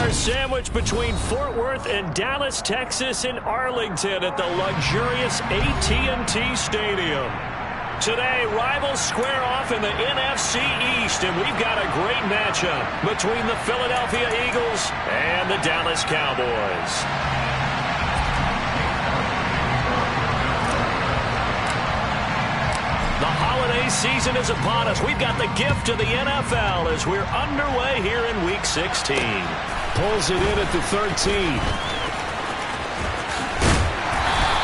are sandwiched between Fort Worth and Dallas, Texas in Arlington at the luxurious AT&T Stadium. Today, rivals square off in the NFC East, and we've got a great matchup between the Philadelphia Eagles and the Dallas Cowboys. The holiday season is upon us. We've got the gift of the NFL as we're underway here in Week 16. Pulls it in at the 13.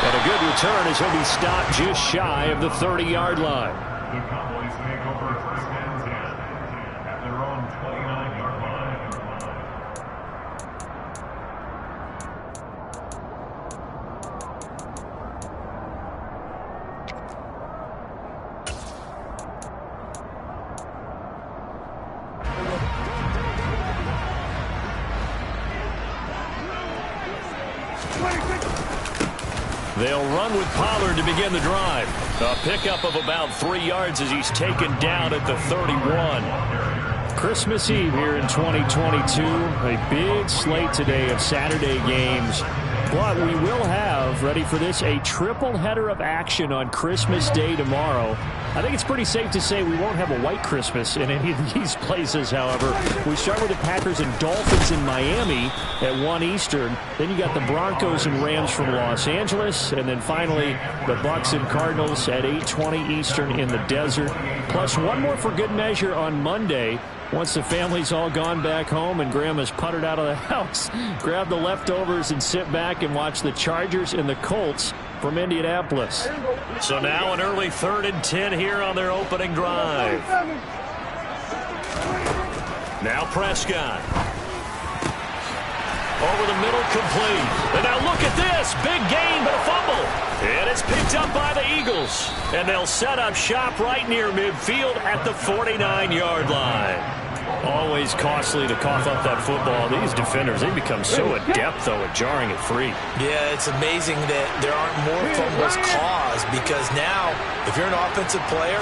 And a good return as he'll be stopped just shy of the 30-yard line. The Cowboys make over first and 10 at their own 29-yard line. They'll run with Pollard to begin the drive. A pickup of about 3 yards as he's taken down at the 31. Christmas Eve here in 2022. A big slate today of Saturday games. But we will have, ready for this, a triple header of action on Christmas Day tomorrow. I think it's pretty safe to say we won't have a white Christmas in any of these places, however. We start with the Packers and Dolphins in Miami at 1 Eastern. Then you got the Broncos and Rams from Los Angeles. And then finally, the Bucs and Cardinals at 8:20 Eastern in the desert. Plus one more for good measure on Monday. Once the family's all gone back home and Grandma's puttered out of the house, grab the leftovers and sit back and watch the Chargers and the Colts from Indianapolis. So now an early 3rd and 10 here on their opening drive. Now Prescott. Over the middle, complete. And now look at this. Big gain, but a fumble. And it's picked up by the Eagles. And they'll set up shop right near midfield at the 49-yard line. Always costly to cough up that football. These defenders, they become so adept, though, at jarring it free. Yeah, it's amazing that there aren't more fumbles caused because now, if you're an offensive player,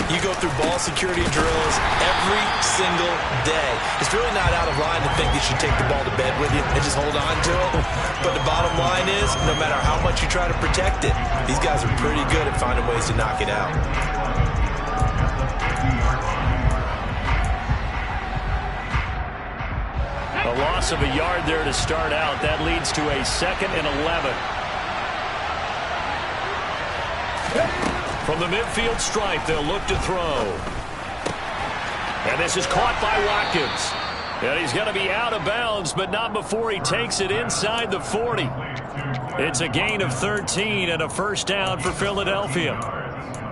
you go through ball security drills every single day. It's really not out of line to think you should take the ball to bed with you and just hold on to it. But the bottom line is, no matter how much you try to protect it, these guys are pretty good at finding ways to knock it out. A loss of a yard there to start out. That leads to a 2nd and 11. From the midfield stripe, they'll look to throw. And this is caught by Watkins. And he's going to be out of bounds, but not before he takes it inside the 40. It's a gain of 13 and a first down for Philadelphia.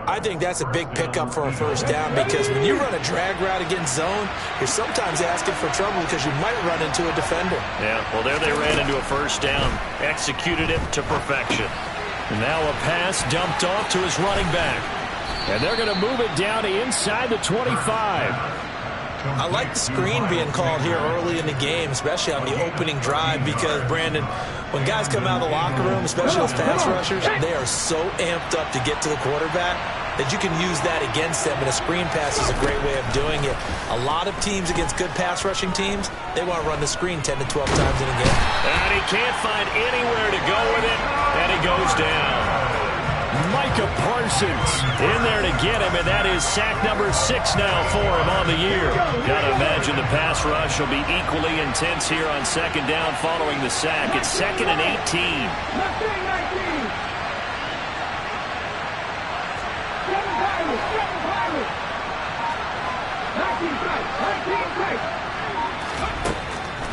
I think that's a big pickup for a first down because when you run a drag route against zone, you're sometimes asking for trouble because you might run into a defender. Yeah, well, there they ran into a first down, executed it to perfection. And now a pass dumped off to his running back. And they're going to move it down to inside the 25. I like the screen being called here early in the game, especially on the opening drive because, Brandon, when guys come out of the locker room, especially as pass rushers, they are so amped up to get to the quarterback that you can use that against them, and a screen pass is a great way of doing it. A lot of teams against good pass rushing teams, they want to run the screen 10 to 12 times in a game. And he can't find anywhere to go with it, and he goes down. Micah Parsons in there to get him, and that is sack number 6 now for him on the year. Got to imagine the pass rush will be equally intense here on 2nd down following the sack. It's 2nd and 18.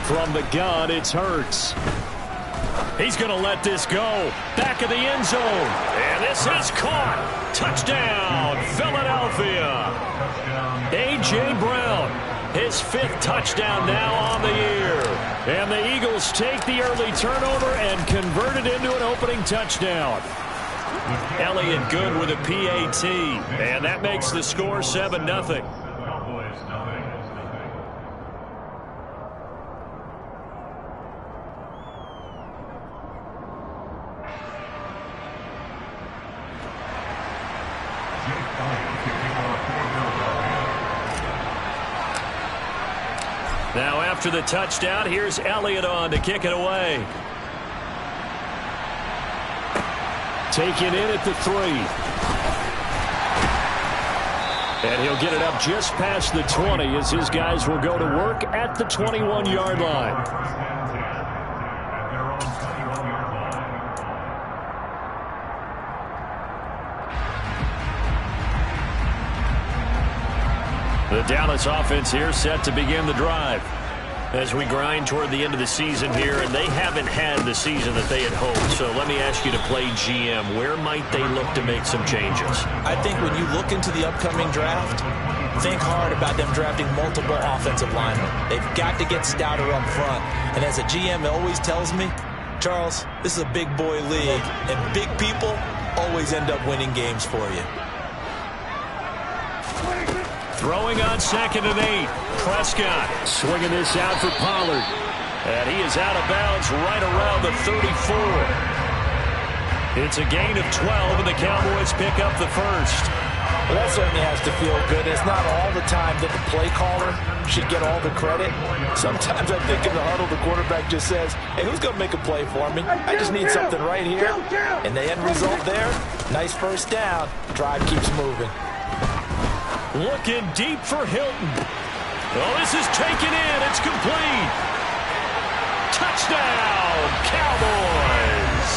From the gun, it's Hurts. He's going to let this go. Back of the end zone. And this is caught. Touchdown, Philadelphia. A.J. Brown, his 5th touchdown now on the year. And the Eagles take the early turnover and convert it into an opening touchdown. Elliott good with a PAT. And that makes the score 7-0. Now after the touchdown, here's Elliott on to kick it away. Taken in at the 3. And he'll get it up just past the 20 as his guys will go to work at the 21-yard line. The Dallas offense here set to begin the drive as we grind toward the end of the season here, and they haven't had the season that they had hoped. So let me ask you to play GM. Where might they look to make some changes? I think when you look into the upcoming draft, think hard about them drafting multiple offensive linemen. They've got to get stouter up front. And as a GM always tells me, Charles, this is a big boy league, and big people always end up winning games for you. Throwing on 2nd and 8. Prescott swinging this out for Pollard. And he is out of bounds right around the 34. It's a gain of 12, and the Cowboys pick up the first. Well, that certainly has to feel good. It's not all the time that the play caller should get all the credit. Sometimes I think in the huddle, the quarterback just says, hey, who's going to make a play for me? I just need something right here. And the end result there, nice first down. Drive keeps moving. Looking deep for Hilton. Oh, this is taken in. It's complete. Touchdown, Cowboys.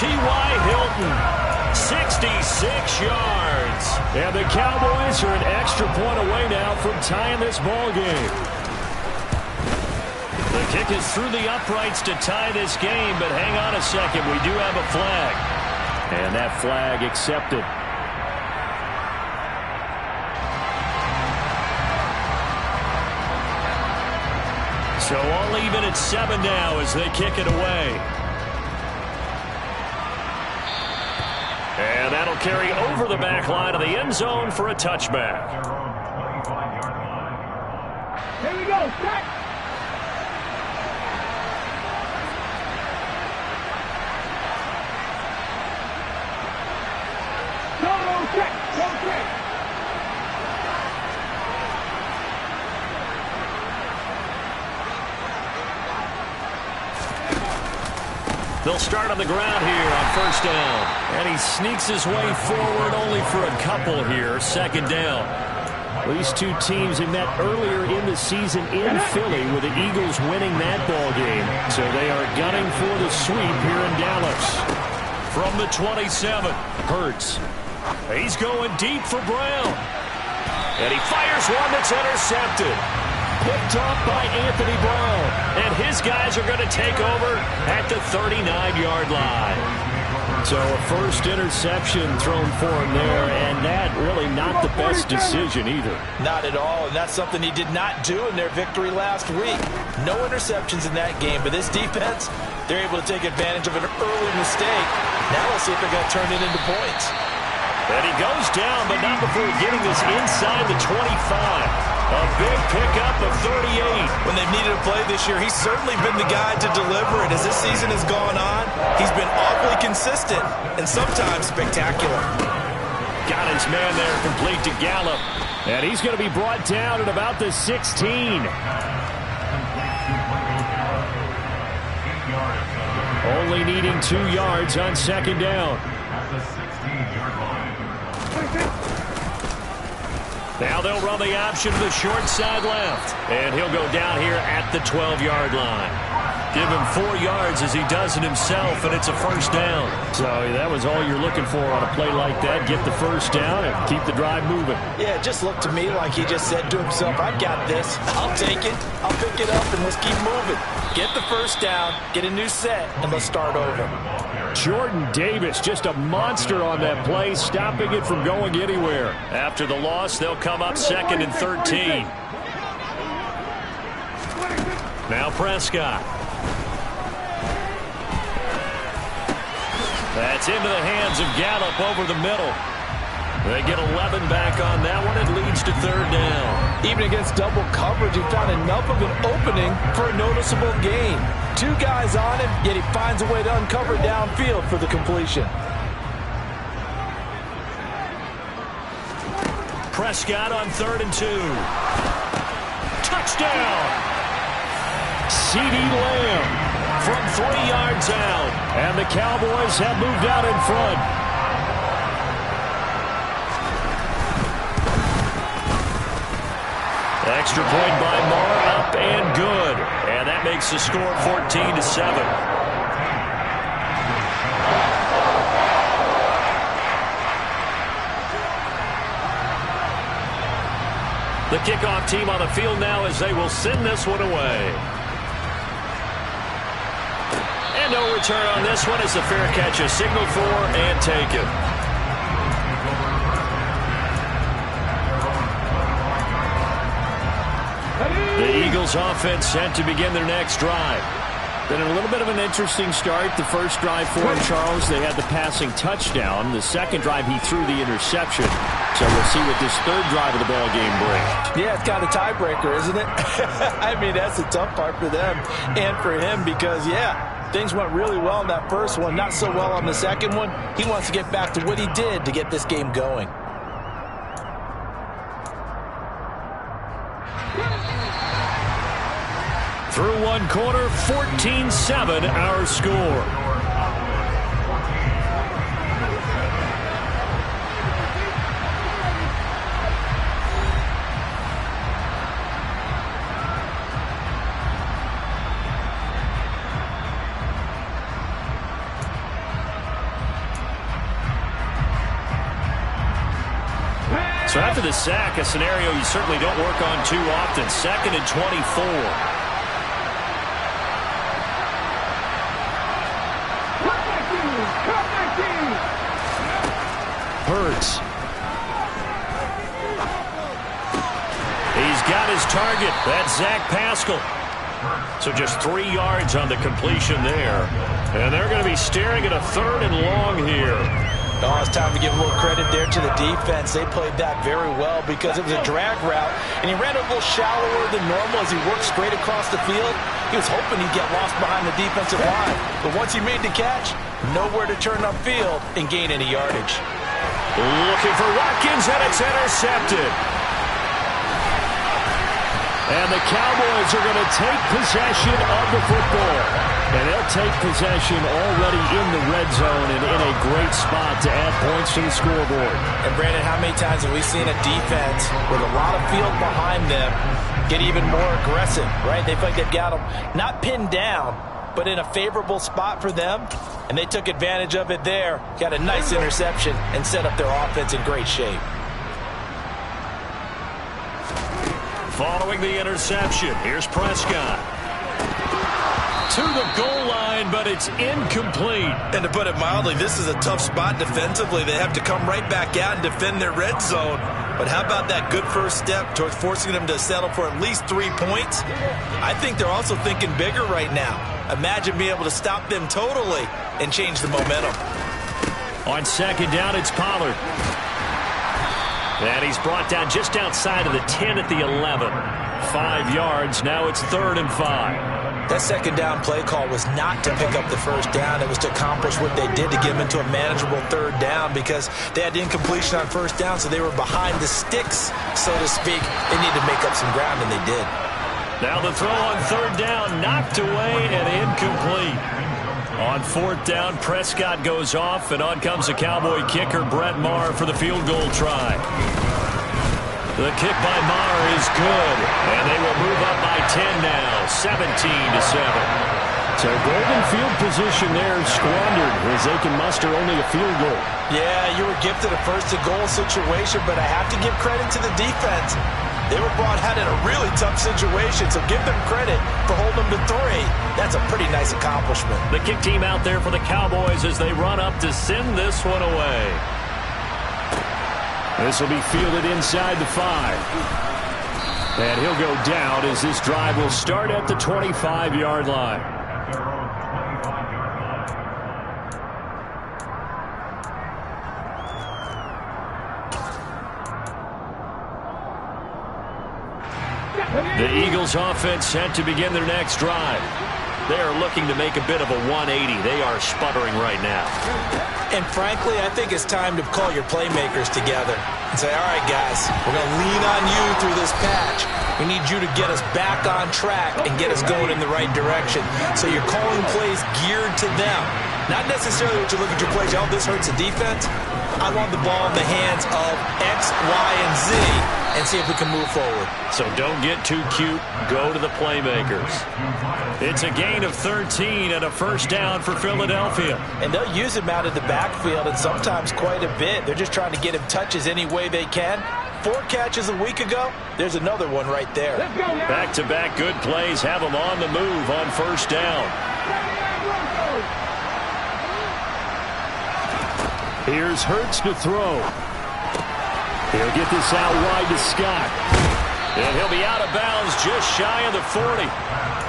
T.Y. Hilton, 66 yards. And the Cowboys are an extra point away now from tying this ball game. The kick is through the uprights to tie this game, but hang on a second. We do have a flag. And that flag accepted. So all even at 7 now as they kick it away. And that'll carry over the back line of the end zone for a touchback. Here we go, set! Go, set! Go, set! They'll start on the ground here on first down. And he sneaks his way forward only for a couple here. 2nd down. These two teams they met earlier in the season in Philly with the Eagles winning that ball game. So they are gunning for the sweep here in Dallas. From the 27, Hurts. He's going deep for Brown. And he fires one that's intercepted. Picked off by Anthony Brown. And his guys are going to take over at the 39-yard line. So a first interception thrown for him there, and that really not the best decision either. Not at all, and that's something he did not do in their victory last week. No interceptions in that game, but this defense, they're able to take advantage of an early mistake. Now let's see if they're going to turn it into points. And he goes down, but not before getting this inside the 25. A big pickup of 38. When they've needed a play this year, he's certainly been the guy to deliver it. As this season has gone on, he's been awfully consistent and sometimes spectacular. Got his man there complete to Gallup. And he's going to be brought down at about the 16. Only needing 2 yards on 2nd down. At the 16-yard line. Now they'll run the option to the short side left. And he'll go down here at the 12-yard line. Give him 4 yards as he does it himself, and it's a first down. So that was all you're looking for on a play like that. Get the first down and keep the drive moving. Yeah, it just looked to me like he just said to himself, I've got this. I'll take it. I'll pick it up, and let's keep moving. Get the first down, get a new set, and let's start over. Jordan Davis, just a monster on that play, stopping it from going anywhere. After the loss, they'll come up 2nd and 13. Now Prescott. That's into the hands of Gallup over the middle. They get 11 back on that one. It leads to 3rd down. Even against double coverage, he found enough of an opening for a noticeable gain. 2 guys on him, yet he finds a way to uncover downfield for the completion. Prescott on 3rd and 2. touchdown. CeeDee Lamb from 3 yards out. And the Cowboys have moved out in front. Extra point by Marr, up and good. And that makes the score 14-7. The kickoff team on the field now as they will send this one away. And no return on this one as the fair catch is signaled for and taken. The Eagles offense set to begin their next drive. Been a little bit of an interesting start. The first drive for him, Charles, they had the passing touchdown. The second drive, he threw the interception. So we'll see what this third drive of the ball game brings. Yeah, it's kind of a tiebreaker, isn't it? I mean, that's the tough part for them and for him because, yeah, things went really well in that first one, not so well on the second one. He wants to get back to what he did to get this game going. Through one quarter, 14-7 our score. So after the sack, a scenario you certainly don't work on too often. 2nd and 24. Hurts. He's got his target. That's Zach Pascal. So just 3 yards on the completion there. And they're going to be staring at a 3rd and long here. Oh, it's time to give a little credit there to the defense. They played that very well because it was a drag route, and he ran a little shallower than normal as he worked straight across the field. He was hoping he'd get lost behind the defensive line. But once he made the catch, nowhere to turn upfield and gain any yardage. Looking for Watkins, and it's intercepted. And the Cowboys are going to take possession of the football. And they'll take possession already in the red zone and in a great spot to add points to the scoreboard. And, Brandon, how many times have we seen a defense with a lot of field behind them get even more aggressive, right? They feel like they've got them not pinned down, but in a favorable spot for them. And they took advantage of it there, got a nice interception, and set up their offense in great shape. Following the interception, here's Prescott. To the goal line, but it's incomplete. And to put it mildly, this is a tough spot defensively. They have to come right back out and defend their red zone. But how about that good first step towards forcing them to settle for at least 3 points? I think they're also thinking bigger right now. Imagine being able to stop them totally and change the momentum. On 2nd down, it's Pollard. And he's brought down just outside of the 10 at the 11. 5 yards. Now it's 3rd and 5. That 2nd down play call was not to pick up the first down. It was to accomplish what they did to get them into a manageable 3rd down because they had incompletion on 1st down, so they were behind the sticks, so to speak. They needed to make up some ground, and they did. Now the throw on 3rd down, knocked away and incomplete. On 4th down, Prescott goes off, and on comes the Cowboy kicker, Brett Maher, for the field goal try. The kick by Maher is good, and they will move up by 10 now, 17-7. So golden field position there squandered as they can muster only a field goal. Yeah, you were gifted a 1st-and-goal situation, but I have to give credit to the defense. They were brought out in a really tough situation, so give them credit for holding them to 3. That's a pretty nice accomplishment. The kick team out there for the Cowboys as they run up to send this one away. This will be fielded inside the 5. And he'll go down as this drive will start at the 25-yard line. The Eagles offense set to begin their next drive. They are looking to make a bit of a 180. They are sputtering right now. And frankly, I think it's time to call your playmakers together and say, all right, guys, we're going to lean on you through this patch. We need you to get us back on track and get us going in the right direction. So you're calling plays geared to them. Not necessarily what you look at your plays, oh, this hurts the defense. I want the ball in the hands of X, Y, and Z and see if we can move forward. So don't get too cute. Go to the playmakers. It's a gain of 13 and a first down for Philadelphia. And they'll use him out of the backfield and sometimes quite a bit. They're just trying to get him touches any way they can. 4 catches a week ago. There's another one right there. Back-to-back good plays have him on the move on first down. Here's Hurts to throw. He'll get this out wide to Scott. And he'll be out of bounds just shy of the 40.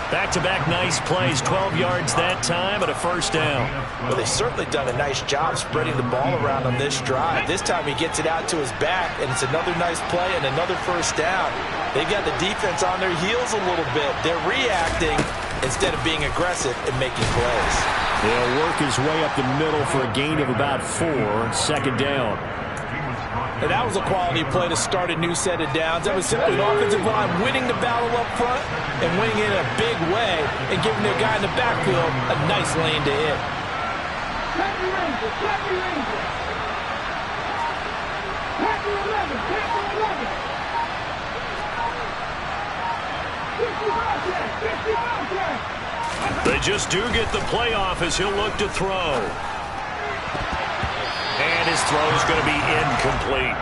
Back-to-back nice plays, 12 yards that time and a first down. Well, they've certainly done a nice job spreading the ball around on this drive. This time he gets it out to his back, and it's another nice play and another first down. They've got the defense on their heels a little bit. They're reacting instead of being aggressive and making plays. They'll work his way up the middle for a gain of about 4, second down. And that was a quality play to start a new set of downs. That was simply an offensive line winning the battle up front and winning it in a big way and giving their guy in the backfield a nice lane to hit. They just do get the playoff as he'll look to throw. And his throw is going to be incomplete.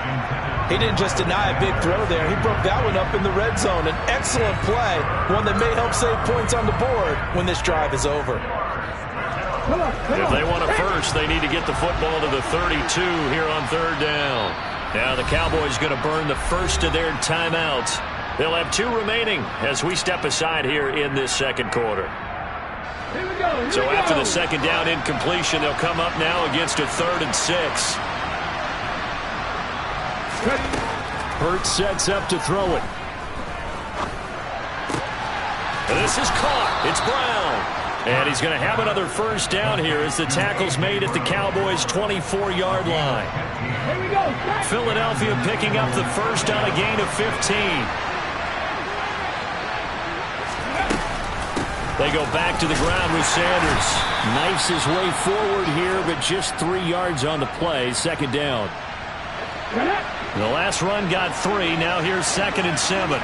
He didn't just deny a big throw there. He broke that one up in the red zone. An excellent play, one that may help save points on the board when this drive is over. If they want a first, they need to get the football to the 32 here on third down. Now the Cowboys going to burn the first of their timeouts. They'll have 2 remaining as we step aside here in this second quarter. So after the second down incompletion, they'll come up now against a 3rd and 6. Hurts sets up to throw it. And this is caught. It's Brown. And he's going to have another first down here as the tackle's made at the Cowboys' 24-yard line. Philadelphia picking up the first on a gain of 15. They go back to the ground with Sanders. Knifes his way forward here, but just 3 yards on the play. Second down. The last run got 3. Now here's 2nd and 7.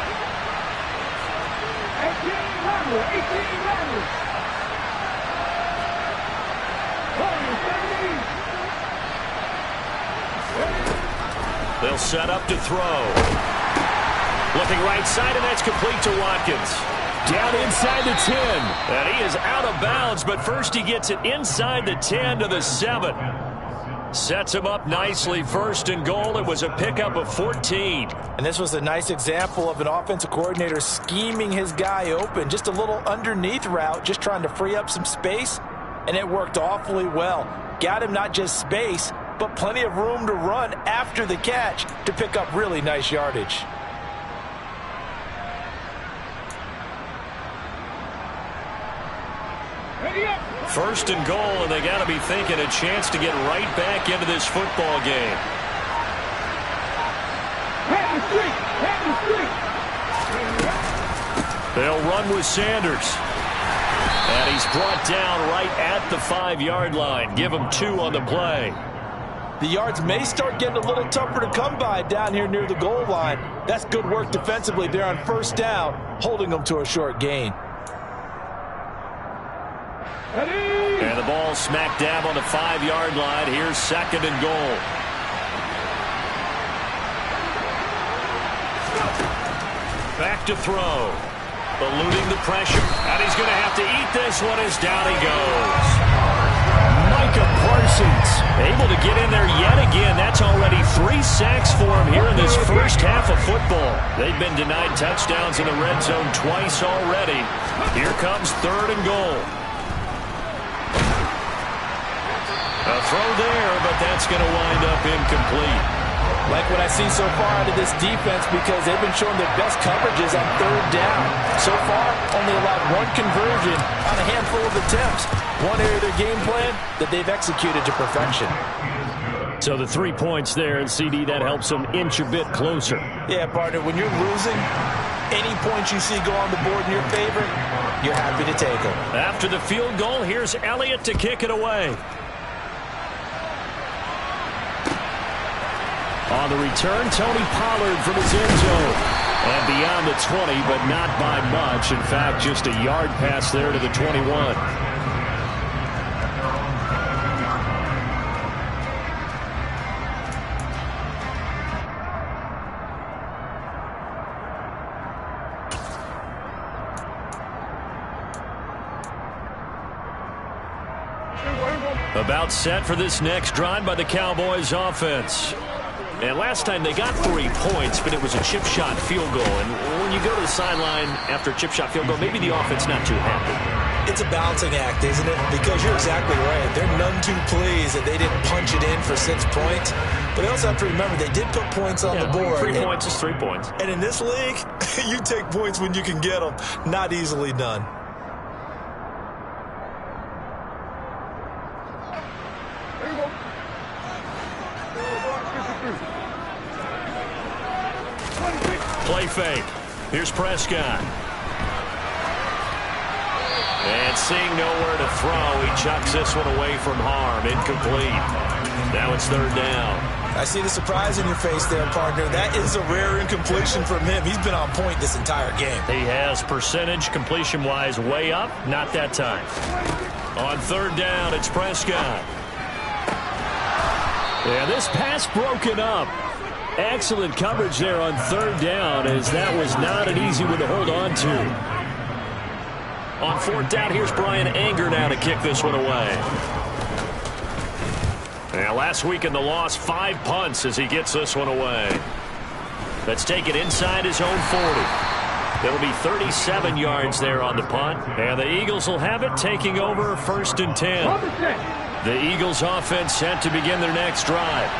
They'll set up to throw. Looking right side, and that's complete to Watkins. Down inside the 10. And he is out of bounds, but first he gets it inside the 10 to the 7. Sets him up nicely. 1st and goal. It was a pickup of 14. And this was a nice example of an offensive coordinator scheming his guy open. Just a little underneath route, just trying to free up some space. And it worked awfully well. Got him not just space, but plenty of room to run after the catch to pick up really nice yardage. First and goal, and they got to be thinking a chance to get right back into this football game. They'll run with Sanders. And he's brought down right at the 5-yard line. Give him 2 on the play. The yards may start getting a little tougher to come by down here near the goal line. That's good work defensively there on first down, holding them to a short gain. And the ball smack dab on the 5-yard line. Here's 2nd and goal. Back to throw. Eluding the pressure. And he's going to have to eat this one as down he goes. Micah Parsons able to get in there yet again. That's already 3 sacks for him here in this first half of football. They've been denied touchdowns in the red zone twice already. Here comes 3rd and goal. A throw there, but that's going to wind up incomplete. Like what I see so far out of this defense because they've been showing their best coverages on third down. So far, only allowed one conversion on a handful of attempts. One area of their game plan that they've executed to perfection. So the 3 points there, and CD, that helps them inch a bit closer. Yeah, partner, when you're losing, any points you see go on the board in your favor, you're happy to take them. After the field goal, here's Elliott to kick it away. On the return, Tony Pollard from his end zone. And beyond the 20, but not by much. In fact, just a yard pass there to the 21. About set for this next drive by the Cowboys offense. And last time they got 3 points, but it was a chip shot field goal. And when you go to the sideline after a chip shot field goal, maybe the offense not too happy. It's a balancing act, isn't it? Because you're exactly right. They're none too pleased that they didn't punch it in for 6 points. But they also have to remember they did put points on the board. 3 points is 3 points. And in this league, you take points when you can get them. Not easily done. Play fake. Here's Prescott. And seeing nowhere to throw, he chucks this one away from harm. Incomplete. Now it's third down. I see the surprise in your face there, partner. That is a rare incompletion from him. He's been on point this entire game. He has percentage completion-wise way up. Not that time. On third down, it's Prescott. Yeah, this pass broken up. Excellent coverage there on third down, as that was not an easy one to hold on to. On fourth down, here's Brian Anger now to kick this one away. Now, last week in the loss, 5 punts as he gets this one away. Let's take it inside his own 40. It'll be 37 yards there on the punt. And the Eagles will have it, taking over first and 10. The Eagles offense set to begin their next drive.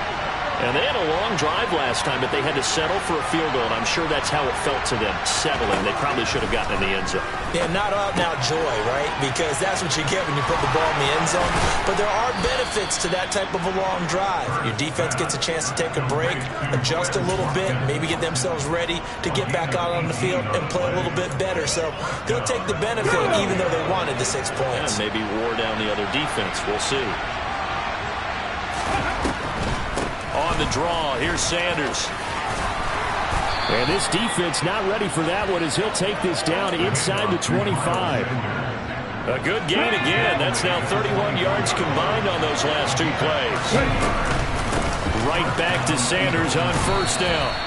And they had a long drive last time, but they had to settle for a field goal, and I'm sure that's how it felt to them, settling. They probably should have gotten in the end zone. Yeah, not out-and-out joy, right? Because that's what you get when you put the ball in the end zone. But there are benefits to that type of a long drive. Your defense gets a chance to take a break, adjust a little bit, maybe get themselves ready to get back out on the field and play a little bit better. So they'll take the benefit even though they wanted the 6 points. Yeah, maybe wore down the other defense. We'll see. On the draw, here's Sanders. And this defense not ready for that one as he'll take this down inside the 25. A good gain again. That's now 31 yards combined on those last 2 plays. Right back to Sanders on first down.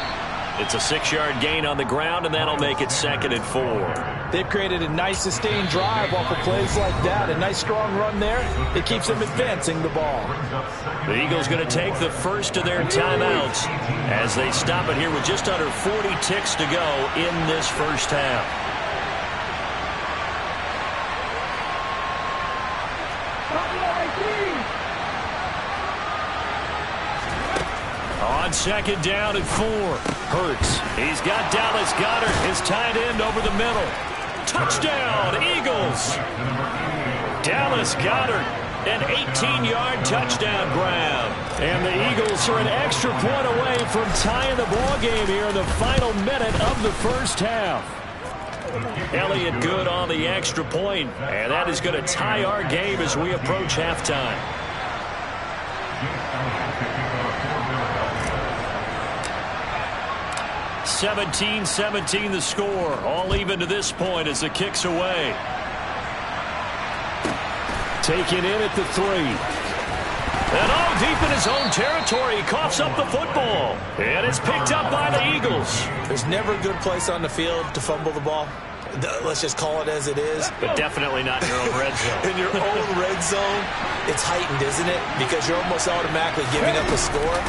It's a 6-yard gain on the ground, and that'll make it 2nd and 4. They've created a nice sustained drive off of plays like that. A nice strong run there. It keeps them advancing the ball. The Eagles going to take the first of their timeouts as they stop it here with just under 40 ticks to go in this first half. On second down and 4. Hurts. He's got Dallas Goedert, his tight end, over the middle. Touchdown, Eagles. Dallas Goedert, an 18-yard touchdown grab. And the Eagles are an extra point away from tying the ball game here in the final minute of the first half. Elliott good on the extra point, and that is going to tie our game as we approach halftime. (17-17) the score. All even to this point as the kick's away. Taken in at the 3. And all deep in his own territory, he coughs up the football. And it's picked up by the Eagles. There's never a good place on the field to fumble the ball. Let's just call it as it is. But definitely not in your own red zone. In your own red zone, it's heightened, isn't it? Because you're almost automatically giving up a score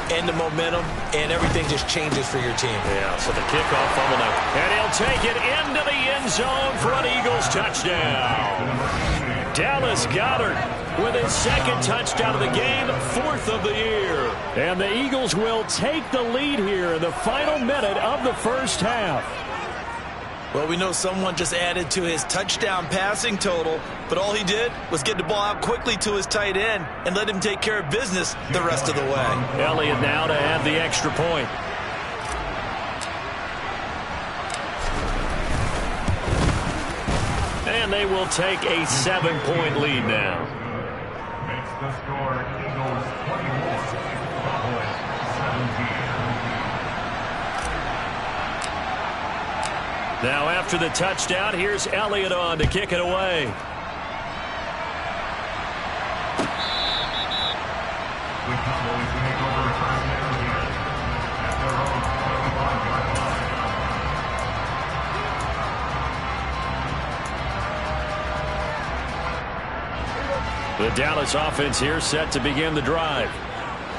and the momentum, and everything just changes for your team. Yeah, so the kickoff fumble now. And he'll take it into the end zone for an Eagles touchdown. Dallas Goedert with his second touchdown of the game, 4th of the year. And the Eagles will take the lead here in the final minute of the first half. Well, we know someone just added to his touchdown passing total, but all he did was get the ball out quickly to his tight end and let him take care of business the rest of the way. Elliott now to add the extra point. And they will take a 7-point lead now. Makes the score Eagles 21, Cowboys 17. Now after the touchdown, here's Elliott on to kick it away. The Cowboys take over first down again at their own 25-yard line. The Dallas offense here set to begin the drive.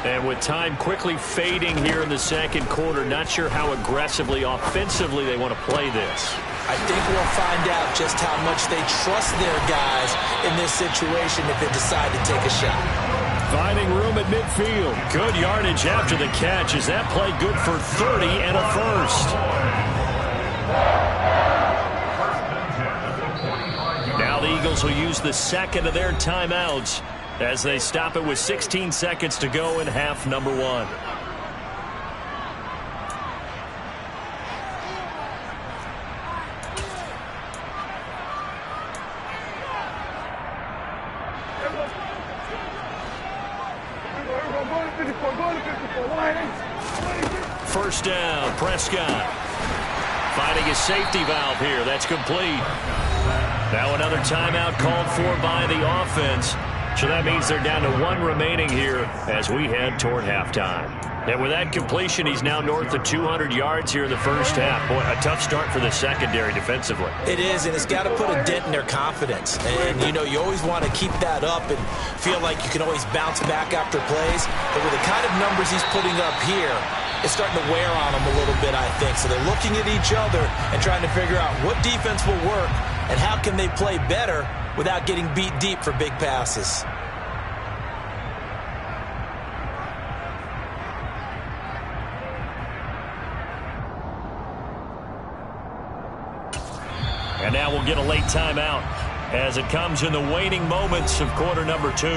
And with time quickly fading here in the second quarter, not sure how aggressively, offensively they want to play this. I think we'll find out just how much they trust their guys in this situation if they decide to take a shot. Finding room at midfield. Good yardage after the catch. Is that play good for 30 and a first? Now the Eagles will use the second of their timeouts as they stop it with 16 seconds to go in half number 1. First down, Prescott. Finding his safety valve here. That's complete. Now another timeout called for by the offense. So that means they're down to 1 remaining here as we head toward halftime. And with that completion, he's now north of 200 yards here in the first half. Boy, a tough start for the secondary defensively. It is, and it's got to put a dent in their confidence. And, you know, you always want to keep that up and feel like you can always bounce back after plays. But with the kind of numbers he's putting up here, it's starting to wear on them a little bit, I think. So they're looking at each other and trying to figure out what defense will work and how can they play better without getting beat deep for big passes. And now we'll get a late timeout as it comes in the waning moments of quarter number 2.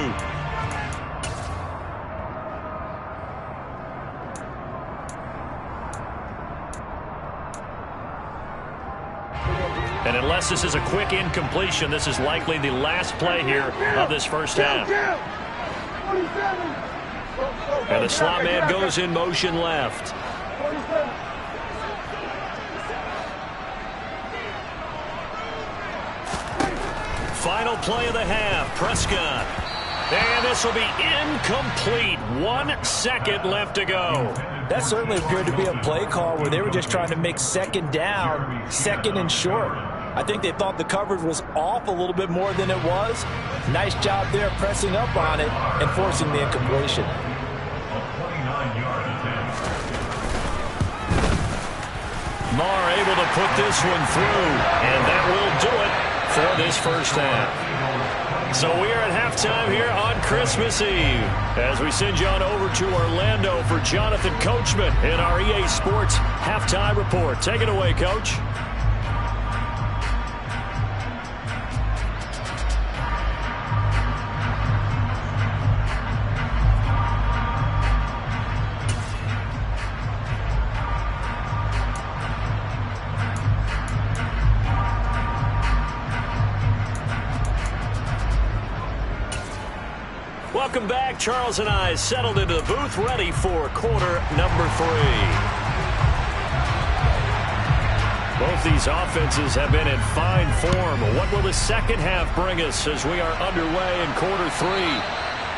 And unless this is a quick incompletion, this is likely the last play here of this first half. And the slot man goes in motion left. Final play of the half, Prescott. And this will be incomplete. 1 second left to go. That certainly appeared to be a play call where they were just trying to make second down, second and short. I think they thought the coverage was off a little bit more than it was. Nice job there pressing up on it and forcing the incompletion. Marr able to put this one through, and that will do it for this first half. So we are at halftime here on Christmas Eve as we send you on over to Orlando for Jonathan Coachman in our EA Sports Halftime Report. Take it away, Coach. Welcome back. Charles and I settled into the booth, ready for quarter number 3. Both these offenses have been in fine form. What will the second half bring us as we are underway in quarter 3?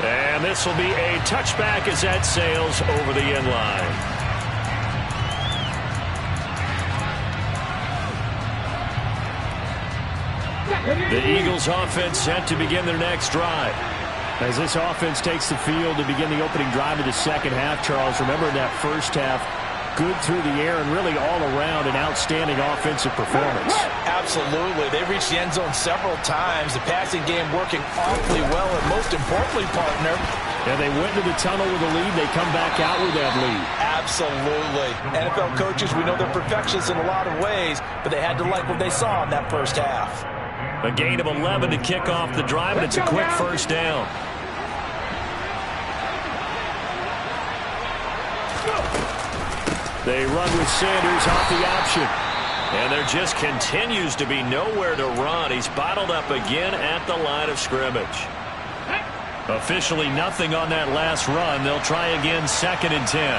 And this will be a touchback as that sails over the end line. The Eagles offense set to begin their next drive. As this offense takes the field to begin the opening drive of the second half, Charles, remember in that first half, good through the air and really all around an outstanding offensive performance. Absolutely. They reached the end zone several times. The passing game working awfully well, and most importantly, partner, and they went to the tunnel with a lead. They come back out with that lead. Absolutely. NFL coaches, we know they're perfectionists in a lot of ways, but they had to like what they saw in that first half. A gain of 11 to kick off the drive, and it's a quick first down. They run with Sanders off the option. And there just continues to be nowhere to run. He's bottled up again at the line of scrimmage. Officially nothing on that last run. They'll try again, 2nd and 10.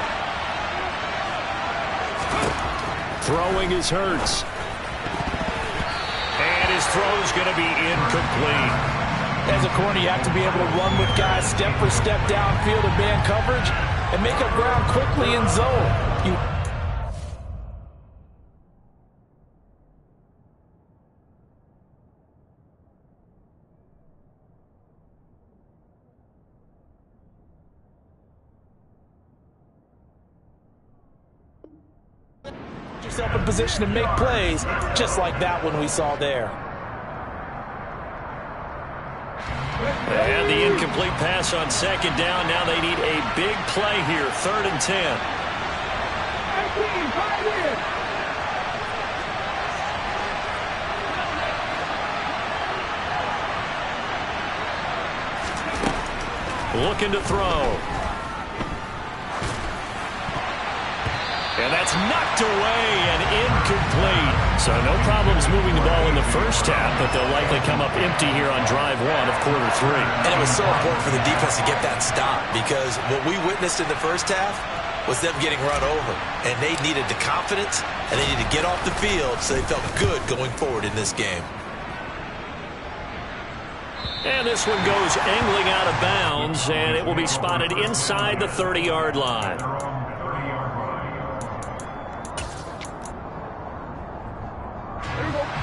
Throwing is Hurts. And his throw's going to be incomplete. As a corner, you have to be able to run with guys step for step downfield in man coverage and make up ground quickly in zone. You yourself in position to make plays just like that one we saw there. And the incomplete pass on 2nd down. Now they need a big play here. 3rd and 10. Looking to throw. And that's knocked away and incomplete. So no problems moving the ball in the first half, but they'll likely come up empty here on drive 1 of quarter 3. And it was so important for the defense to get that stop, because what we witnessed in the first half was them getting run over. And they needed the confidence, and they needed to get off the field so they felt good going forward in this game. And this one goes angling out of bounds, and it will be spotted inside the 30-yard line.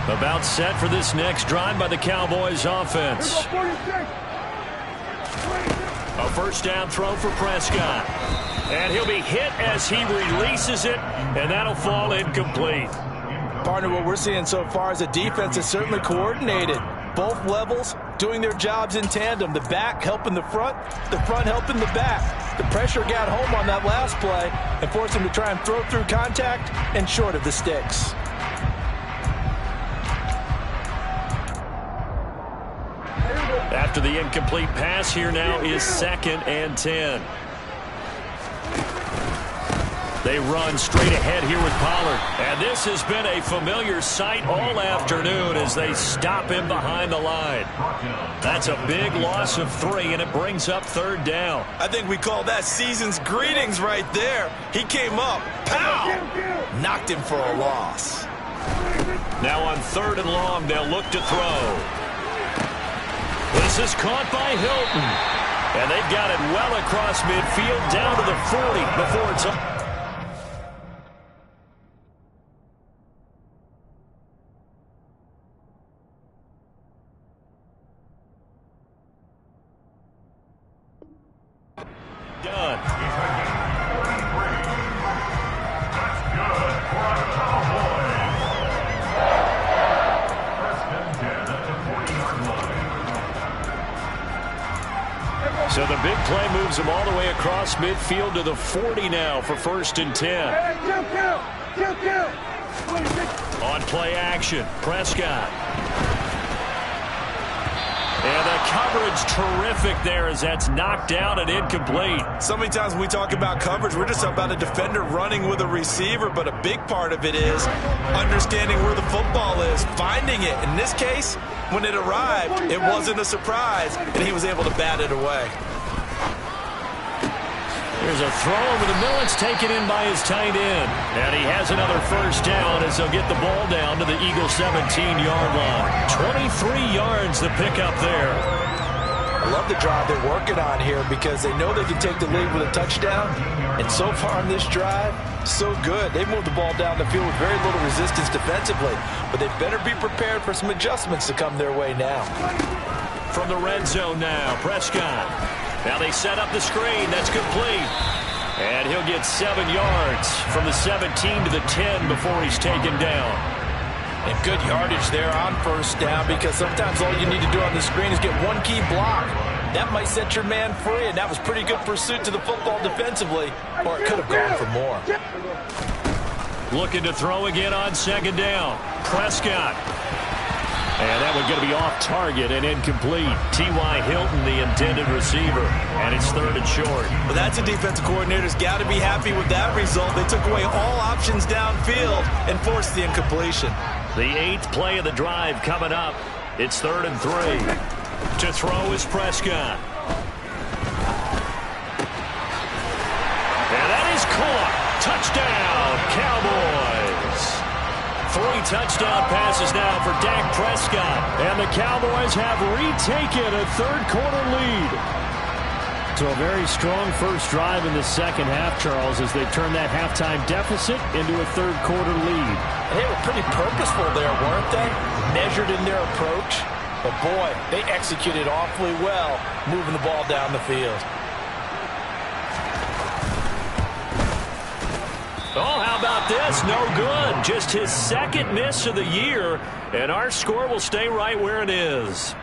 About set for this next drive by the Cowboys offense. A first down throw for Prescott. And he'll be hit as he releases it, and that'll fall incomplete. Partner, what we're seeing so far is the defense is certainly coordinated. Both levels doing their jobs in tandem. The back helping the front helping the back. The pressure got home on that last play and forced him to try and throw through contact and short of the sticks. After the incomplete pass, here now is 2nd and 10. They run straight ahead here with Pollard. And this has been a familiar sight all afternoon as they stop him behind the line. That's a big loss of 3, and it brings up 3rd down. I think we call that season's greetings right there. He came up, pow! Knocked him for a loss. Now on 3rd and long, they'll look to throw. This is caught by Hilton. And they've got it well across midfield down to the 40 before it's up. Done. So the big play moves him all the way across midfield to the 40 now for 1st and 10. On play action, Prescott. And the coverage terrific there as that's knocked down and incomplete. So many times when we talk about coverage, we're just about a defender running with a receiver, but a big part of it is understanding where the football is, finding it. In this case, when it arrived, it wasn't a surprise, and he was able to bat it away. There's a throw over the middle. It's taken in by his tight end. And he has another first down as they'll get the ball down to the Eagles' 17-yard line. 23 yards to pick up there. I love the drive they're working on here because they know they can take the lead with a touchdown. And so far on this drive, so good. They moved the ball down the field with very little resistance defensively. But they better be prepared for some adjustments to come their way now. From the red zone now, Prescott. Now they set up the screen. That's complete. And he'll get 7 yards from the 17 to the 10 before he's taken down. And good yardage there on first down, because sometimes all you need to do on the screen is get one key block. That might set your man free, and that was pretty good pursuit to the football defensively, or it could have gone for more. Looking to throw again on second down. Prescott. And that one's going to be off target and incomplete. T.Y. Hilton, the intended receiver. And it's 3rd and short. Well, that's a defensive coordinator's got to be happy with that result. They took away all options downfield and forced the incompletion. The 8th play of the drive coming up. It's 3rd and 3. To throw is Prescott. And that is caught. Touchdown, Cowboys. 3 touchdown passes now for Dak Prescott. And the Cowboys have retaken a third-quarter lead. So a very strong first drive in the second half, Charles, as they turn that halftime deficit into a third-quarter lead. And they were pretty purposeful there, weren't they? Measured in their approach. But, boy, they executed awfully well moving the ball down the field. Oh, how about this? No good. Just his 2nd miss of the year, and our score will stay right where it is.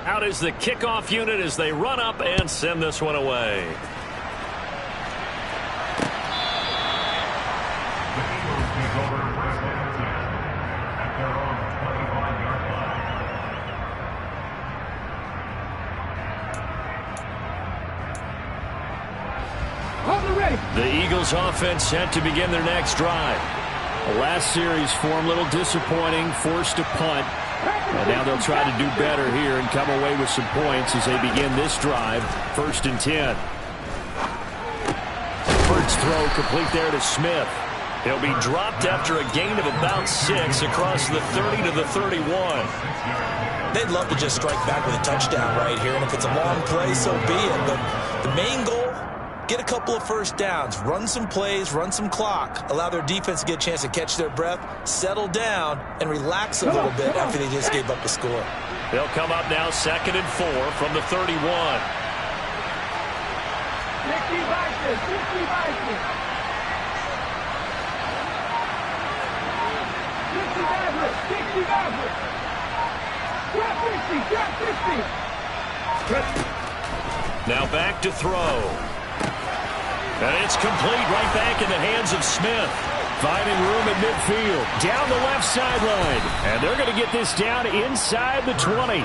Out is the kickoff unit as they run up and send this one away. The Eagles take over first and 10 at their own 25-yard line. Hold it ready. The Eagles offense set to begin their next drive. The last series form a little disappointing, forced to punt. And now they'll try to do better here and come away with some points as they begin this drive. 1st and 10. First throw complete there to Smith. He'll be dropped after a gain of about 6 across the 30 to the 31. They'd love to just strike back with a touchdown right here, and if it's a long play, so be it. But the main goal, get a couple of first downs, run some plays, run some clock, allow their defense to get a chance to catch their breath, settle down, and relax a little bit after they just gave up the score. They'll come up now 2nd and 4 from the 31. 60 Vikings, 60 Vikings. 60 Mavericks, 60 Mavericks. Drop 50, drop 50. Now back to throw. And it's complete right back in the hands of Smith. Finding room at midfield. Down the left sideline. And they're going to get this down inside the 20.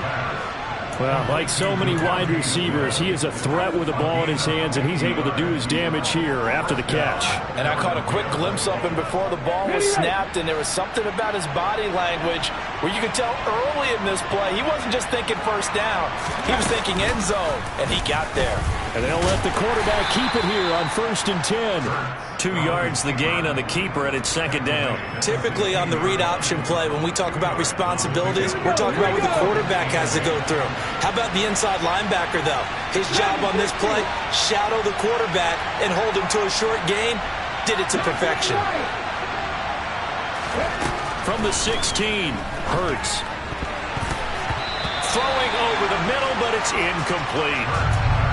Well, like so many wide receivers, he is a threat with the ball in his hands, and he's able to do his damage here after the catch. And I caught a quick glimpse of him before the ball was snapped, and there was something about his body language where you could tell early in this play he wasn't just thinking first down. He was thinking end zone, and he got there. And they'll let the quarterback keep it here on 1st and 10. 2 yards the gain on the keeper, and it's 2nd down. Typically on the read option play, when we talk about responsibilities, we're talking about what the quarterback has to go through. How about the inside linebacker, though? His job on this play, shadow the quarterback and hold him to a short gain. Did it to perfection. From the 16, Hurts. Throwing over the middle, but it's incomplete.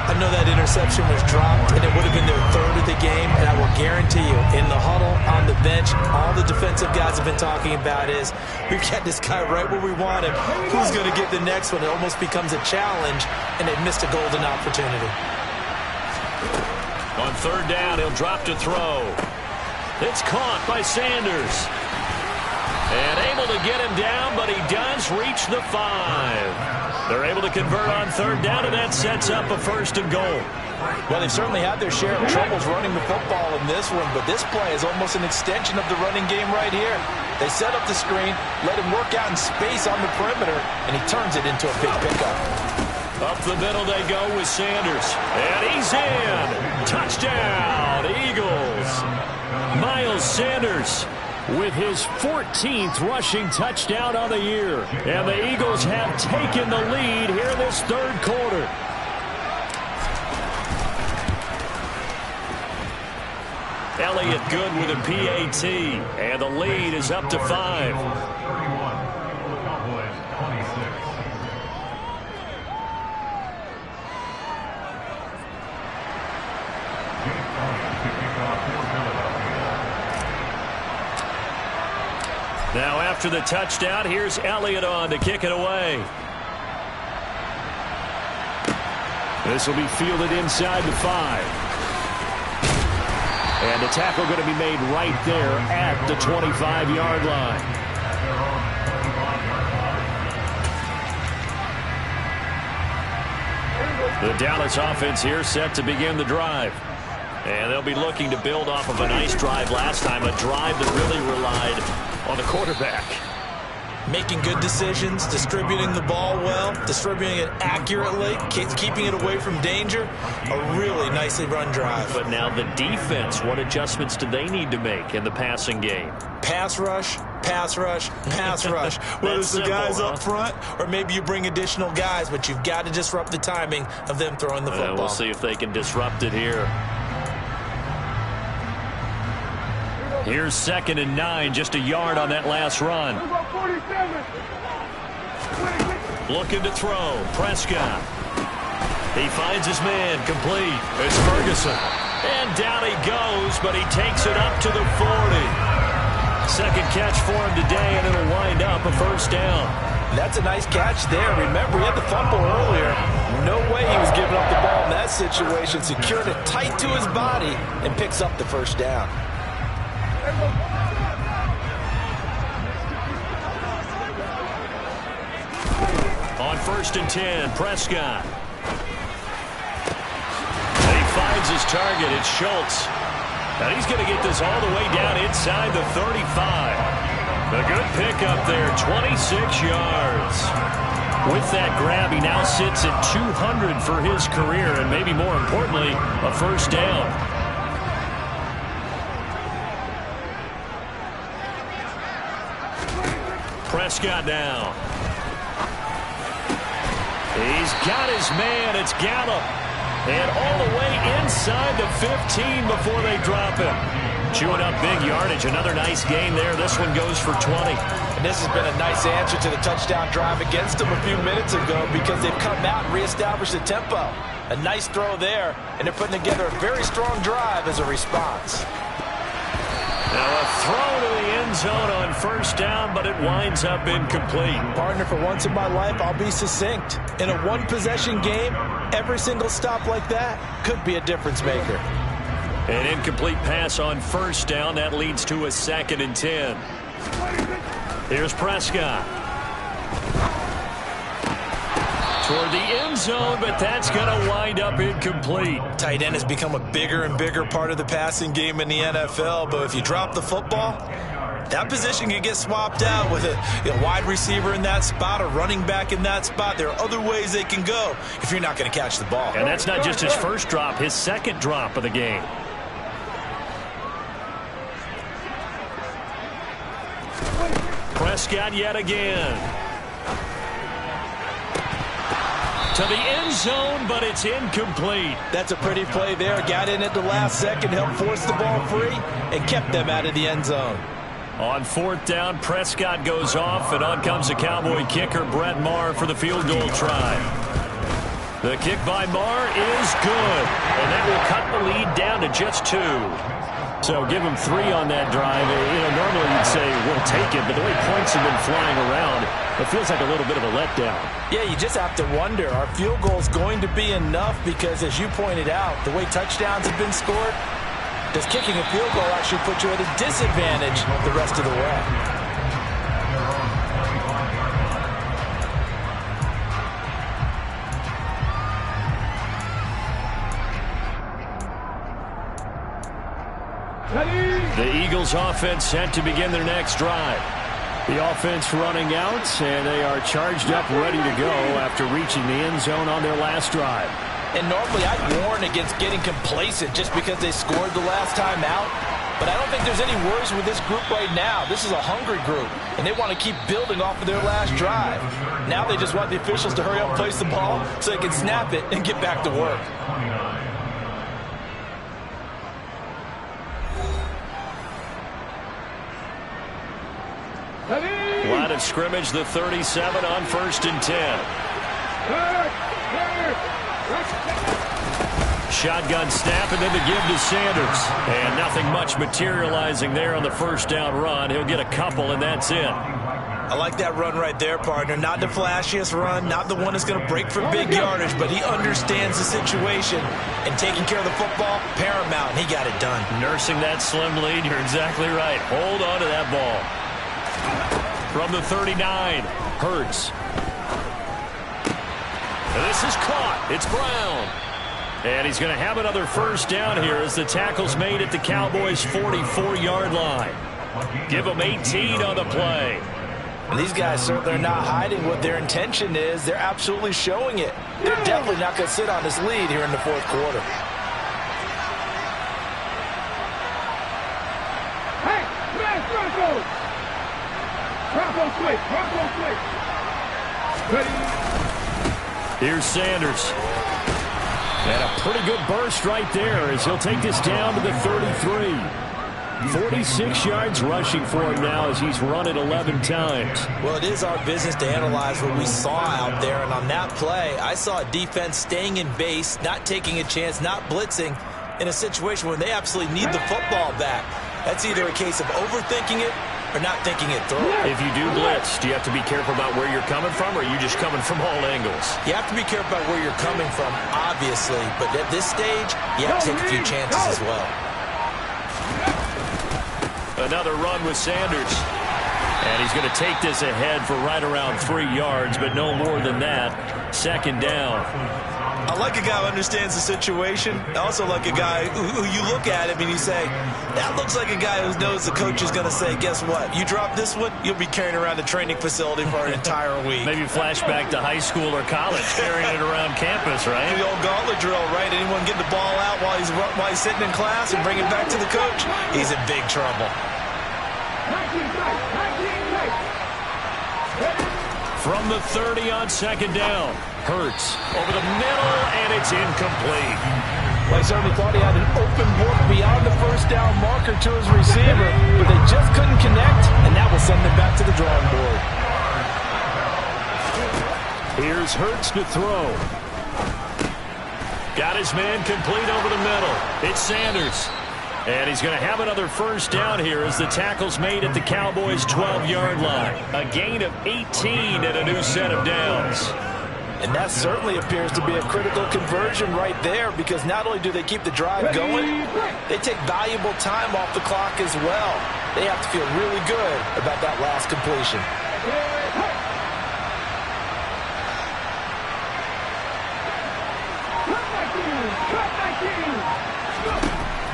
I know that interception was dropped, and it would have been their 3rd of the game, and I will guarantee you, in the huddle, on the bench, all the defensive guys have been talking about is, we've got this guy right where we want him. Who's going to get the next one? It almost becomes a challenge, and they've missed a golden opportunity. On 3rd down, he'll drop to throw. It's caught by Sanders. And able to get him down, but he does reach the 5. They're able to convert on 3rd down, and that sets up a 1st and goal. Well, they've certainly had their share of troubles running the football in this one, but this play is almost an extension of the running game right here. They set up the screen, let him work out in space on the perimeter, and he turns it into a big pickup. Up the middle they go with Sanders. And he's in. Touchdown, Eagles. Miles Sanders with his 14th rushing touchdown on the year. And the Eagles have taken the lead here in this third quarter. Elliott good with a PAT, and the lead is up to 5. 31, Cowboys 26. Now after the touchdown, here's Elliott on to kick it away. This will be fielded inside the 5. And the tackle going to be made right there at the 25-yard line. The Dallas offense here set to begin the drive. And they'll be looking to build off of a nice drive last time, a drive that really relied on the quarterback. Making good decisions, distributing the ball well, distributing it accurately, keeping it away from danger. A really nicely run drive. But now the defense, what adjustments do they need to make in the passing game? Pass rush, pass rush, pass rush. Whether it's the guys up front or maybe you bring additional guys, but you've got to disrupt the timing of them throwing the football. We'll see if they can disrupt it here. Here's 2nd and 9, just a yard on that last run. Looking to throw, Prescott. He finds his man, complete. It's Ferguson. And down he goes, but he takes it up to the 40. Second catch for him today, and it'll wind up a first down. That's a nice catch there. Remember, he had the fumble earlier. No way he was giving up the ball in that situation. Secured it tight to his body and picks up the first down. On 1st and 10, Prescott. And he finds his target. It's Schultz. And he's going to get this all the way down inside the 35. A good pickup there, 26 yards. With that grab, he now sits at 200 for his career, and maybe more importantly, a first down. Prescott now. He's got his man. It's Gallup. And all the way inside the 15 before they drop him. Chewing up big yardage. Another nice gain there. This one goes for 20. And this has been a nice answer to the touchdown drive against them a few minutes ago because they've come out and reestablished the tempo. A nice throw there, and they're putting together a very strong drive as a response. Now a throw to the end zone on first down, but it winds up incomplete. Partner, for once in my life, I'll be succinct. In a one-possession game, every single stop like that could be a difference maker. An incomplete pass on first down. That leads to a 2nd and 10. Here's Prescott. Toward the end zone, but that's going to wind up incomplete. Tight end has become a bigger and bigger part of the passing game in the NFL, but if you drop the football, that position can get swapped out with a wide receiver in that spot, a running back in that spot. There are other ways they can go if you're not going to catch the ball. And that's not just his first drop, his second drop of the game. Prescott yet again. To the end zone, but it's incomplete. That's a pretty play there. Got in at the last second, helped force the ball free, and kept them out of the end zone. On 4th down, Prescott goes off, and on comes the Cowboy kicker, Brett Maher, for the field goal try. The kick by Maher is good, and that will cut the lead down to just 2. So give him 3 on that drive. Normally you'd say, we'll take it, but the way points have been flying around, it feels like a little bit of a letdown. Yeah, you just have to wonder, are field goals going to be enough? Because as you pointed out, the way touchdowns have been scored, does kicking a field goal actually put you at a disadvantage the rest of the way? The Eagles offense set to begin their next drive. The offense running out, and they are charged up, ready to go after reaching the end zone on their last drive. And normally I'd warn against getting complacent just because they scored the last time out. But I don't think there's any worries with this group right now. This is a hungry group, and they want to keep building off of their last drive. Now they just want the officials to hurry up and place the ball so they can snap it and get back to work. Line of scrimmage, the 37 on 1st and 10. Shotgun snap, and then the give to Sanders. And nothing much materializing there on the first down run. He'll get a couple, and that's it. I like that run right there, partner. Not the flashiest run, not the one that's going to break for big yardage, but he understands the situation, and taking care of the football, paramount, and he got it done. Nursing that slim lead, you're exactly right. Hold on to that ball. From the 39, Hurts. This is caught. It's Brown. And he's going to have another first down here as the tackle's made at the Cowboys' 44-yard line. Give them 18 on the play. And these guys certainly are not hiding what their intention is. They're absolutely showing it. They're definitely not going to sit on this lead here in the fourth quarter. Hey, smash Bronco! Bronco switch! Ready? Here's Sanders. And a pretty good burst right there as he'll take this down to the 33. 46 yards rushing for him now as he's run it 11 times. Well, it is our business to analyze what we saw out there. And on that play, I saw a defense staying in base, not taking a chance, not blitzing in a situation where they absolutely need the football back. That's either a case of overthinking it or not thinking it through. If you do blitz, do you have to be careful about where you're coming from, or are you just coming from all angles? You have to be careful about where you're coming from, obviously. But at this stage, you have to take a few chances as well. Another run with Sanders. And he's going to take this ahead for right around 3 yards, but no more than that. Second down. I like a guy who understands the situation. I also like a guy who you look at him and you say, that looks like a guy who knows the coach is going to say, guess what? You drop this one, you'll be carrying around the training facility for an entire week. Maybe flashback to high school or college, carrying it around campus, right? The old gauntlet drill, right? Anyone get the ball out while he's sitting in class and bring it back to the coach? He's in big trouble. From the 30 on second down. Hurts over the middle, and it's incomplete. Well, he certainly thought he had an open look beyond the first down marker to his receiver, but they just couldn't connect, and that will send them back to the drawing board. Here's Hurts to throw. Got his man complete over the middle. It's Sanders. And he's going to have another first down here as the tackle's made at the Cowboys' 12-yard line. A gain of 18 and a new set of downs. And that certainly appears to be a critical conversion right there, because not only do they keep the drive going, they take valuable time off the clock as well. They have to feel really good about that last completion.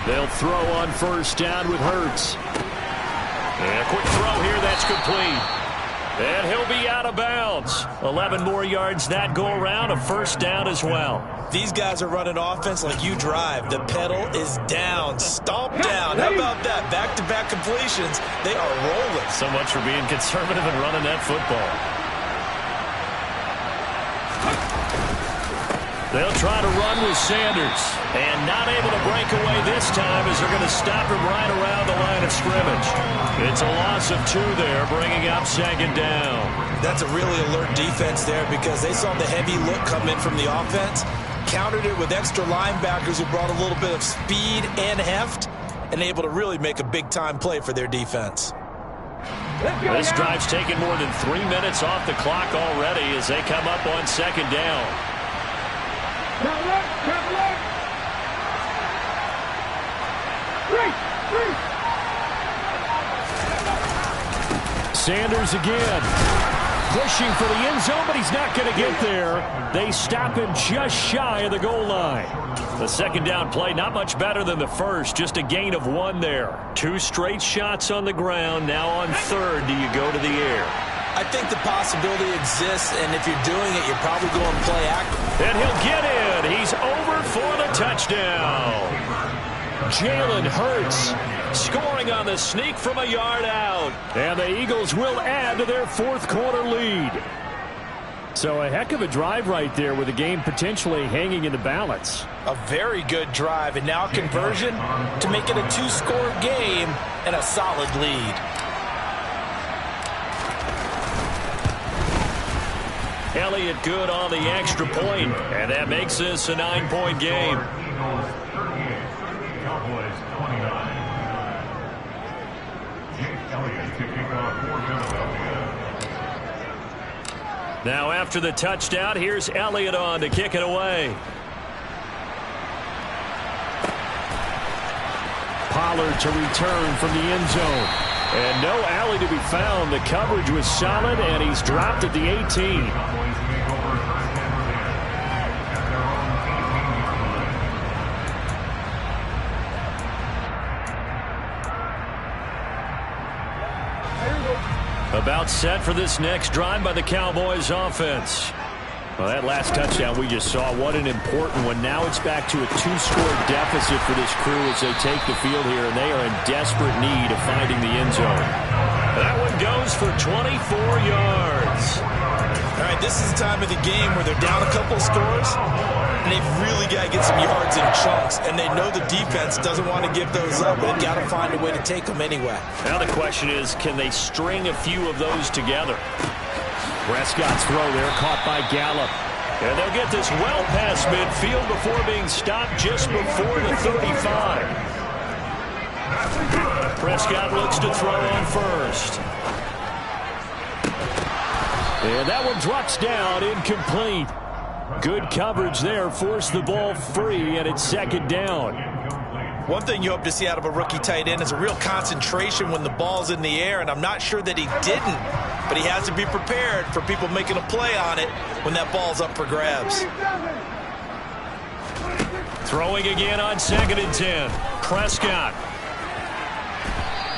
They'll throw on first down with Hurts. And a quick throw here, that's complete. And he'll be out of bounds. 11 more yards that go around, a first down as well. These guys are running offense like you drive. The pedal is down, stomp down. How about that? Back-to-back completions. They are rolling. So much for being conservative and running that football. They'll try to run with Sanders. And not able to break away this time as they're going to stop him right around the line of scrimmage. It's a loss of 2 there, bringing up second down. That's a really alert defense there, because they saw the heavy look come in from the offense, countered it with extra linebackers who brought a little bit of speed and heft, and able to really make a big-time play for their defense. This drive's taken more than 3 minutes off the clock already as they come up on second down. Sanders again. Pushing for the end zone, but he's not going to get there. They stop him just shy of the goal line. The second down play, not much better than the first. Just a gain of 1 there. 2 straight shots on the ground. Now on third, do you go to the air? I think the possibility exists, and if you're doing it, you're probably going to play action. And he'll get in. He's over for the touchdown. Jalen Hurts scoring on the sneak from a yard out. And the Eagles will add to their fourth quarter lead. So a heck of a drive right there with the game potentially hanging in the balance. A very good drive, and now conversion to make it a two-score game and a solid lead. Elliott good on the extra point, and that makes this a 9-point game. Eagles 38, Cowboys 29. Jake Elliott to kick off for Philadelphia. Now after the touchdown, here's Elliott on to kick it away. Pollard to return from the end zone. And no alley to be found. The coverage was solid, and he's dropped at the 18. Cowboys make over first and 10 at their own 18-yard line. About set for this next drive by the Cowboys offense. Well, that last touchdown we just saw, what an important one. Now it's back to a two-score deficit for this crew as they take the field here, and they are in desperate need of finding the end zone. That one goes for 24 yards. All right, this is the time of the game where they're down a couple of scores, and they've really got to get some yards in chunks, and they know the defense doesn't want to give those up. They've got to find a way to take them anyway. Now the question is, can they string a few of those together? Prescott's throw there caught by Gallup. And they'll get this well past midfield before being stopped just before the 35. Prescott looks to throw on first. And that one drops down, incomplete. Good coverage there, forced the ball free, and it's second down. One thing you hope to see out of a rookie tight end is a real concentration when the ball's in the air, and I'm not sure that he didn't, but he has to be prepared for people making a play on it when that ball's up for grabs. Throwing again on 2nd and 10. Prescott.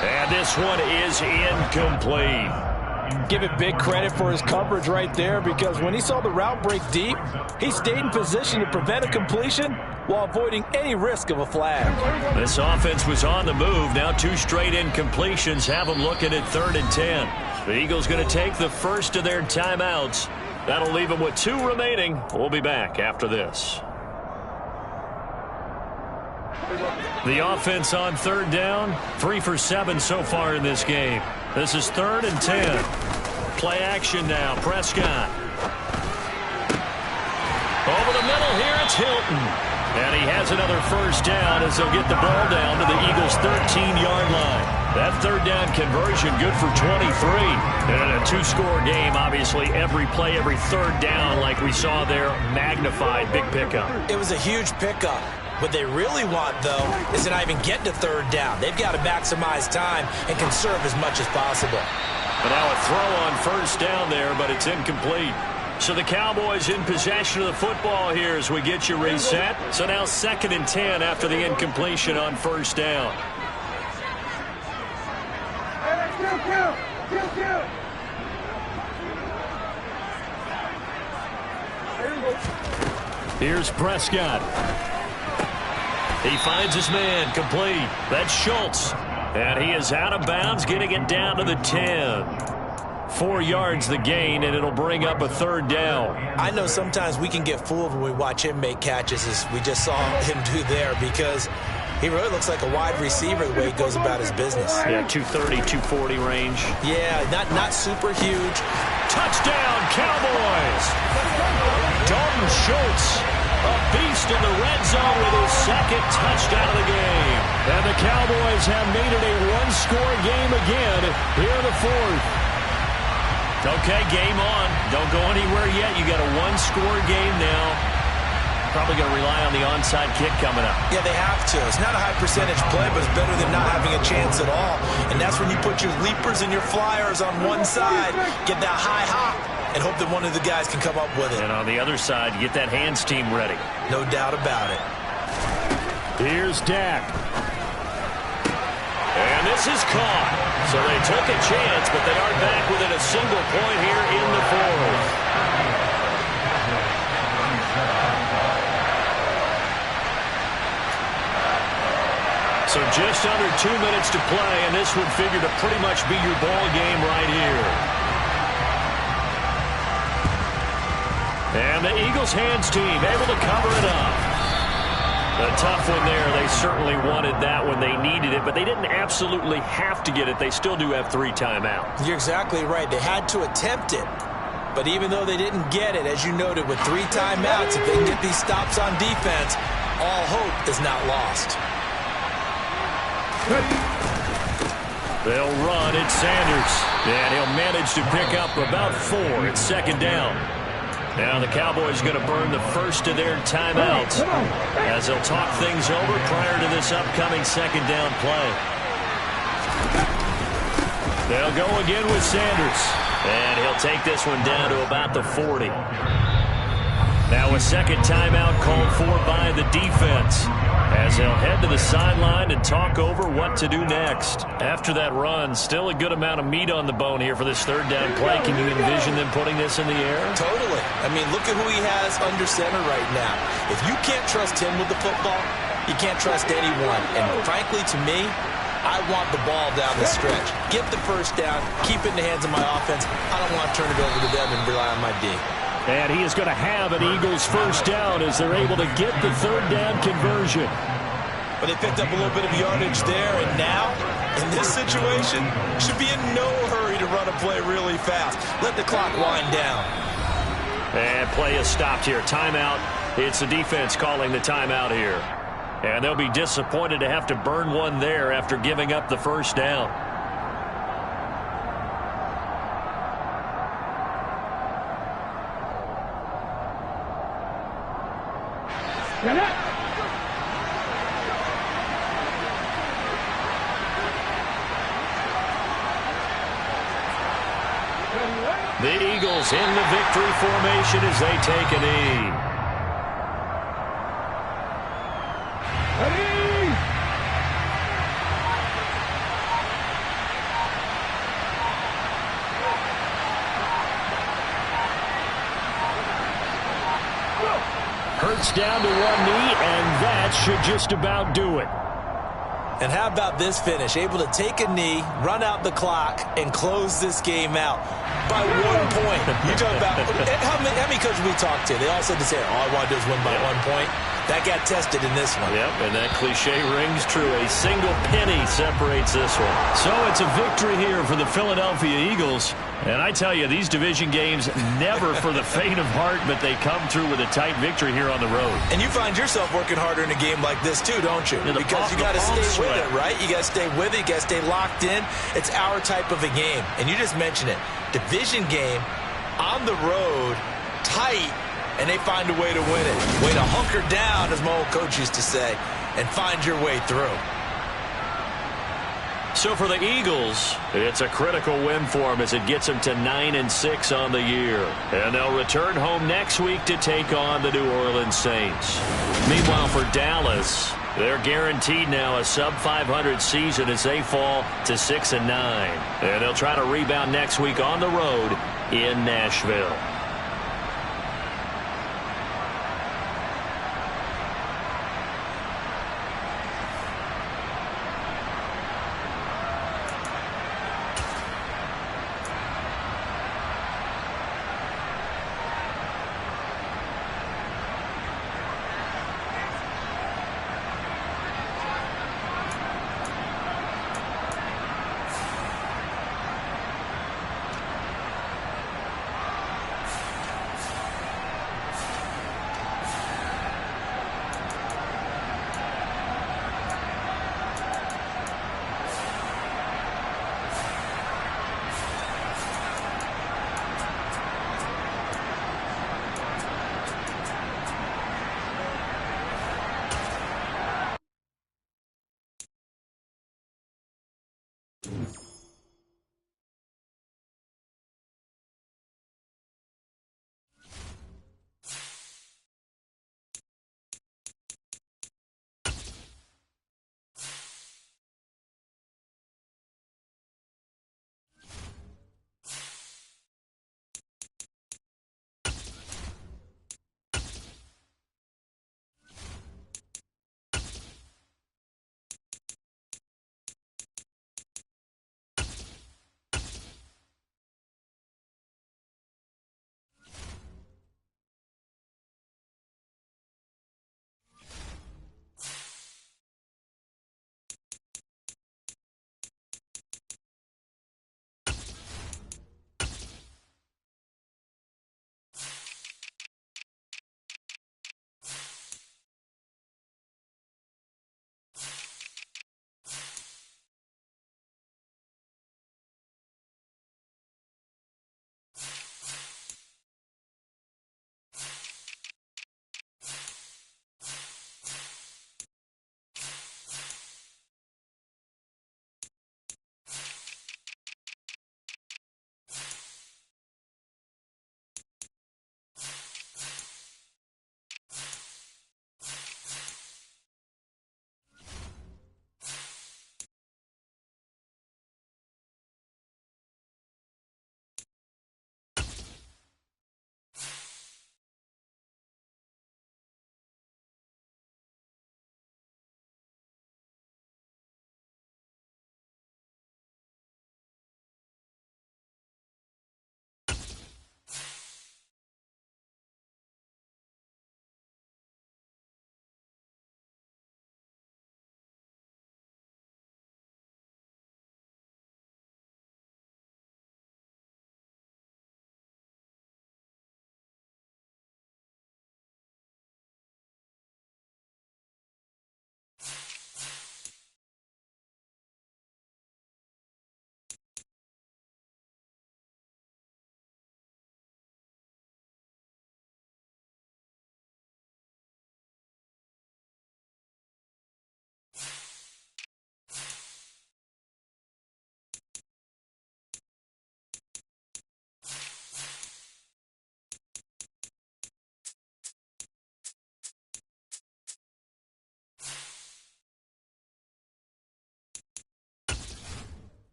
And this one is incomplete. Give it big credit for his coverage right there, because when he saw the route break deep, he stayed in position to prevent a completion while avoiding any risk of a flag. This offense was on the move. Now 2 straight incompletions have them looking at 3rd and 10. The Eagles going to take the first of their timeouts. That'll leave them with 2 remaining. We'll be back after this. The offense on 3rd down, 3 for 7 so far in this game. This is 3rd and 10. Play action now, Prescott. Over the middle here, it's Hilton. And he has another first down as they'll get the ball down to the Eagles' 13-yard line. That 3rd down conversion good for 23. And in a 2-score game, obviously every play, every 3rd down like we saw there, magnified, big pickup. It was a huge pickup. What they really want, though, is to not even get to 3rd down. They've got to maximize time and conserve as much as possible. But now a throw on first down there, but it's incomplete. So the Cowboys in possession of the football here as we get you reset. So now 2nd and 10 after the incompletion on first down. Here's Prescott. He finds his man, complete. That's Schultz. And he is out of bounds, getting it down to the 10. 4 yards the gain, and it'll bring up a 3rd down. I know sometimes we can get fooled when we watch him make catches, as we just saw him do there, because he really looks like a wide receiver the way he goes about his business. Yeah, 230, 240 range. Yeah, not super huge. Touchdown, Cowboys! Dalton Schultz, a beast in the red zone with his 2nd touchdown of the game. And the Cowboys have made it a 1-score game again here in the 4th. Okay, game on. Don't go anywhere yet. You got a 1-score game now. Probably going to rely on the onside kick coming up. Yeah, they have to. It's not a high percentage play, but it's better than not having a chance at all. And that's when you put your leapers and your flyers on one side, get that high hop, and hope that one of the guys can come up with it. And on the other side, get that hands team ready. No doubt about it. Here's Dak. And this is caught. So they took a chance, but they are back within a single point here in the 4th. So just under 2 minutes to play, and this would figure to pretty much be your ball game right here. And the Eagles hands team able to cover it up. A tough one there. They certainly wanted that when they needed it, but they didn't absolutely have to get it. They still do have 3 timeouts. You're exactly right. They had to attempt it. But even though they didn't get it, as you noted, with 3 timeouts, if they can get these stops on defense, all hope is not lost. They'll run. It's Sanders. And he'll manage to pick up about 4. It's second down. Now the Cowboys going to burn the first of their timeouts as they'll talk things over prior to this upcoming second down play. They'll go again with Sanders. And he'll take this one down to about the 40. Now a second timeout called for by the defense as they'll head to the sideline and talk over what to do next. After that run, still a good amount of meat on the bone here for this third down play. Can you envision them putting this in the air? Totally. I mean, look at who he has under center right now. If you can't trust him with the football, you can't trust anyone. And frankly, to me, I want the ball down the stretch. Get the first down, keep it in the hands of my offense. I don't want to turn it over to them and rely on my D. And he is going to have an Eagles first down as they're able to get the third down conversion. But they picked up a little bit of yardage there, and now, in this situation, should be in no hurry to run a play really fast. Let the clock wind down. And play is stopped here. Timeout. It's the defense calling the timeout here. And they'll be disappointed to have to burn one there after giving up the first down. The Eagles in the victory formation as they take a knee. Hurts down to one knee, and that should just about do it. And how about this finish? Able to take a knee, run out the clock, and close this game out by 1 point. You talk about how many coaches we talked to? They all said the same. All I want to do is win by 1 point. That got tested in this one. Yep, and that cliche rings true. A single penny separates this one. So it's a victory here for the Philadelphia Eagles. And I tell you, these division games, never for the faint of heart, but they come through with a tight victory here on the road. And you find yourself working harder in a game like this too, don't you? Yeah, because you got to stay with it, right? You got to stay with it. You got to stay locked in. It's our type of a game. And you just mentioned it. Division game, on the road, tight, and they find a way to win it. Way to hunker down, as my old coach used to say, and find your way through. So for the Eagles, it's a critical win for them as it gets them to 9-6 on the year. And they'll return home next week to take on the New Orleans Saints. Meanwhile, for Dallas, they're guaranteed now a sub-500 season as they fall to 6-9. And they'll try to rebound next week on the road in Nashville.